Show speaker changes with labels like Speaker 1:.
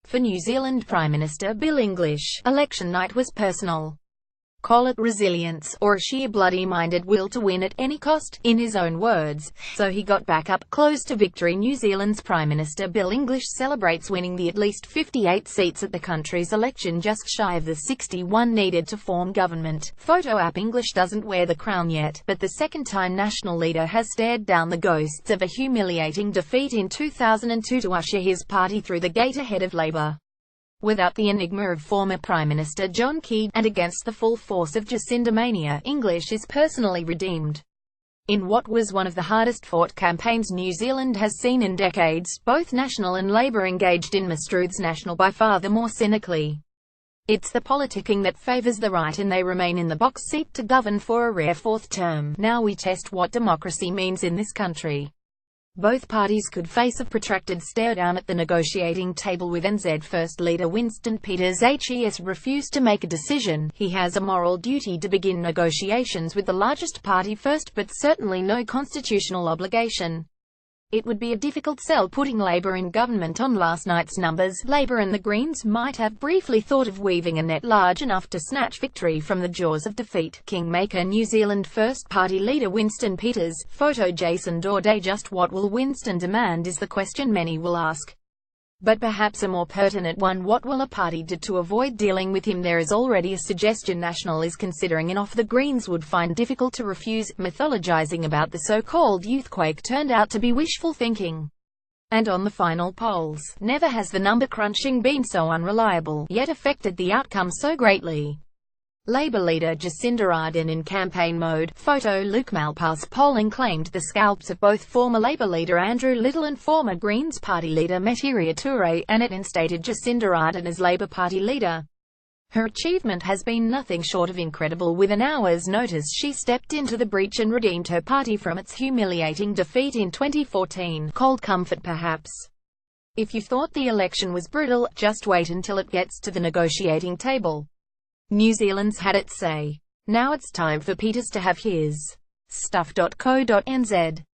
Speaker 1: For New Zealand Prime Minister Bill English, election night was personal. Call it resilience, or a sheer bloody-minded will to win at any cost, in his own words. So he got back up, close to victory. New Zealand's Prime Minister Bill English celebrates winning the at least 58 seats at the country's election, just shy of the 61 needed to form government. Photo app English doesn't wear the crown yet, but the second-time national leader has stared down the ghosts of a humiliating defeat in 2002 to usher his party through the gate ahead of Labour. Without the enigma of former Prime Minister John Key, and against the full force of Jacinda mania, English is personally redeemed. In what was one of the hardest-fought campaigns New Zealand has seen in decades, both National and Labour engaged in Mastruth's National by far the more cynically. It's the politicking that favours the right, and they remain in the box seat to govern for a rare fourth term. Now we test what democracy means in this country. Both parties could face a protracted stare-down at the negotiating table, with NZ First Leader Winston has refused to make a decision. He has a moral duty to begin negotiations with the largest party first, but certainly no constitutional obligation. It would be a difficult sell putting Labour in government on last night's numbers. Labour and the Greens might have briefly thought of weaving a net large enough to snatch victory from the jaws of defeat. Kingmaker New Zealand First Party leader Winston Peters, photo Jason Doorday. Just what will Winston demand is the question many will ask. But perhaps a more pertinent one: what will a party do to avoid dealing with him? There is already a suggestion National is considering an offer the Greens would find difficult to refuse. Mythologizing about the so-called youthquake turned out to be wishful thinking. And on the final polls, never has the number crunching been so unreliable, yet affected the outcome so greatly. Labour leader Jacinda Ardern in campaign mode. Photo Luke Malpass polling claimed the scalps of both former Labour leader Andrew Little and former Greens Party leader Metiria Toure, and it instated Jacinda Ardern as Labour Party leader. Her achievement has been nothing short of incredible. With an hour's notice she stepped into the breach and redeemed her party from its humiliating defeat in 2014. Cold comfort perhaps. If you thought the election was brutal, just wait until it gets to the negotiating table. New Zealand's had its say. Now it's time for Peters to have his. Stuff.co.nz